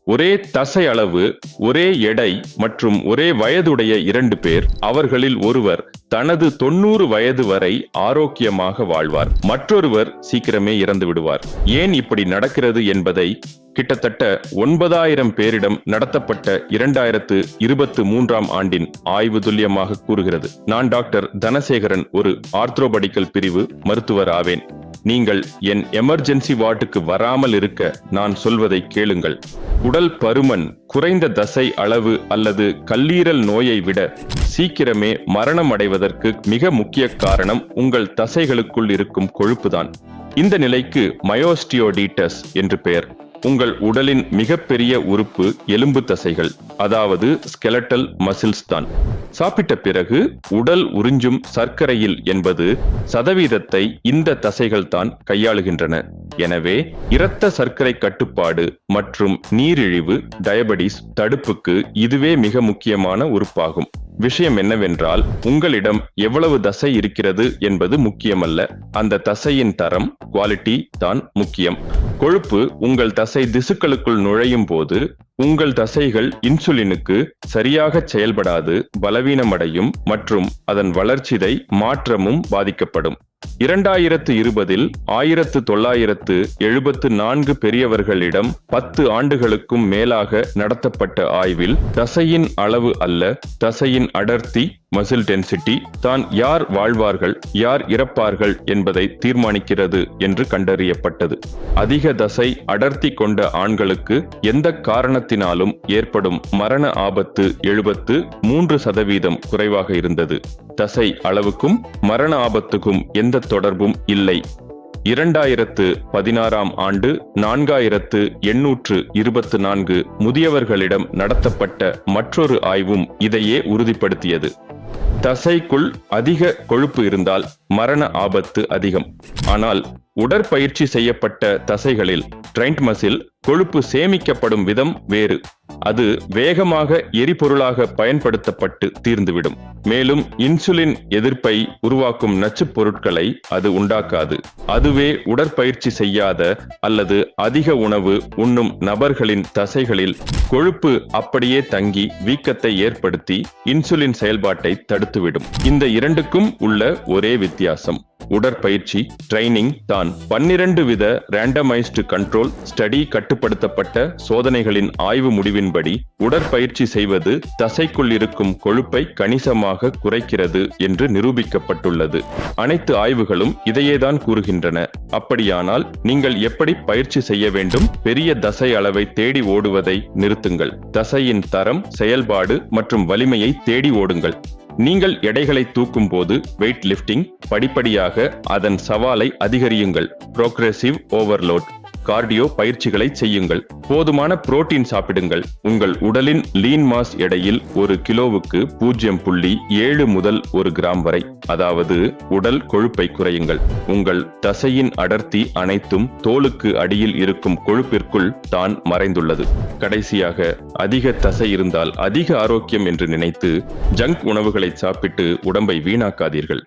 ஒரே தசை அளவு, ஒரே எடை மற்றும் ஒரே வயதுடைய 2 பேர், அவர்களில் ஒருவர் தனது 90 வயது வரை ஆரோக்கியமாக வாழ்வார், மற்றொருவர் சீக்கிரமே இறந்து விடுவார். ஏன் இப்படி நடக்கிறது என்பதை கிட்டத்தட்ட 9000 பேரிடம் நடத்தப்பட்ட 2023ஆம் ஆண்டின் ஆய்வு துல்லியமாக கூறுகிறது. நான் டாக்டர் தனசேகரன், ஒரு ஆர்த்ரோபடிக்கல் பிரிவு மருத்துவர் ஆவேன். நீங்கள் என் எமர்ஜென்சி வார்டுக்கு வராமல் இருக்க நான் சொல்வதை கேளுங்கள். உடல் பருமன், குறைந்த தசை அளவு அல்லது கல்லீரல் நோயை விட சீக்கிரமே மரணம் அடைவதற்கு மிக முக்கிய காரணம் உங்கள் தசைகளுக்குள் இருக்கும் கொழுப்புதான். இந்த நிலைக்கு மயோஸ்டியோடிட்டஸ் என்று பெயர். உங்கள் உடலின் மிகப்பெரிய உறுப்பு எலும்பு தசைகள், அதாவது ஸ்கெலட்டல் மசில்ஸ் தான். சாப்பிட்ட பிறகு உடல் உறிஞ்சும் சர்க்கரையில் 80% இந்த தசைகள் தான் கையாளுகின்றன. எனவே இரத்த சர்க்கரை கட்டுப்பாடு மற்றும் நீரிழிவு, டயபெட்டிஸ் தடுப்புக்கு இதுவே மிக முக்கியமான உறுப்பாகும். விஷயம் என்னவென்றால், உங்களிடம் எவ்வளவு தசை இருக்கிறது என்பது முக்கியமல்ல, அந்த தசையின் தரம், குவாலிட்டி தான் முக்கியம். கொழுப்பு உங்கள் தசை திசுக்களுக்குள் நுழையும் போது உங்கள் தசைகள் இன்சுலினுக்கு சரியாக செயல்படாது, பலவீனமடையும் மற்றும் அதன் வளர்ச்சிதை மாற்றமும் பாதிக்கப்படும். 2020இல் 1974 பெரியவர்களிடம் 10 ஆண்டுகளுக்கும் மேலாக நடத்தப்பட்ட ஆய்வில் தசையின் அளவு அல்ல, தசையின் அடர்த்தி, மசில் டென்சிட்டி தான் யார் வாழ்வார்கள், யார் இறப்பார்கள் என்பதை தீர்மானிக்கிறது என்று கண்டறியப்பட்டது. அதிக தசை அடர்த்தி கொண்ட ஆண்களுக்கு எந்த காரணத்தினாலும் ஏற்படும் மரண ஆபத்து 73% குறைவாக இருந்தது. தசை அளவுக்கும் மரண ஆபத்துக்கும் எந்த தொடர்பும் இல்லை. 2016ஆம் ஆண்டு 4824 முதியவர்களிடம் நடத்தப்பட்ட மற்றொரு ஆய்வும் இதையே உறுதிப்படுத்தியது. தசைக்குள் அதிக கொழுப்பு இருந்தால் மரண ஆபத்து அதிகம். ஆனால் உடற்பயிற்சி செய்யப்பட்ட தசைகளில், ட்ரைன்ட் மசில், கொழுப்பு சேமிக்கப்படும் விதம் வேறு. அது வேகமாக எரிபொருளாக பயன்படுத்தப்பட்டு தீர்ந்துவிடும். மேலும் இன்சுலின் எதிர்ப்பை உருவாக்கும் நச்சுப் பொருட்களை அது உண்டாக்காது. அதுவே உடற்பயிற்சி செய்யாத அல்லது அதிக உணவு உண்ணும் நபர்களின் தசைகளில் கொழுப்பு அப்படியே தங்கி வீக்கத்தை ஏற்படுத்தி இன்சுலின் செயல்பாட்டை தடுத்துவிடும். இந்த இரண்டுக்கும் உள்ள ஒரே வித்தியாசம் உடற்பயிற்சி, ட்ரைனிங் தான். 12 வித ரேண்டமைஸ்டு கண்ட்ரோல் ஸ்டடி கட்டுப்படுத்தப்பட்ட சோதனைகளின் ஆய்வு முடிவின்படி உடற்பயிற்சி செய்வது தசைக்குள் இருக்கும் கொழுப்பை கணிசமாக குறைக்கிறது என்று நிரூபிக்கப்பட்டுள்ளது. அனைத்து ஆய்வுகளும் இதையேதான் கூறுகின்றன. அப்படியானால் நீங்கள் எப்படி பயிற்சி செய்ய வேண்டும்? பெரிய தசை அளவை தேடி ஓடுவதை நிறுத்துங்கள். தசையின் தரம், செயல்பாடு மற்றும் வலிமையை தேடி ஓடுங்கள். நீங்கள் எடைகளை தூக்கும் போது வெயிட் லிஃப்டிங், படிப்படியாக அதன் சவாலை அதிகரியுங்கள். ப்ரோக்ரெசிவ் ஓவர்லோட், கார்டியோ பயிற்சிகளை செய்யுங்கள். போதுமான புரோட்டீன் சாப்பிடுங்கள். உங்கள் உடலின் லீன் மாஸ் எடையில் 1 கிலோவுக்கு 0.7 முதல் 1 கிராம் வரை, அதாவது உடல் கொழுப்பை குறையுங்கள். உங்கள் தசையின் அடர்த்தி அனைத்தும் தோலுக்கு அடியில் இருக்கும் கொழுப்பிற்குள் தான் மறைந்துள்ளது. கடைசியாக, அதிக தசை இருந்தால் அதிக ஆரோக்கியம் என்று நினைத்து ஜங்க் உணவுகளை சாப்பிட்டு உடம்பை வீணாக்காதீர்கள்.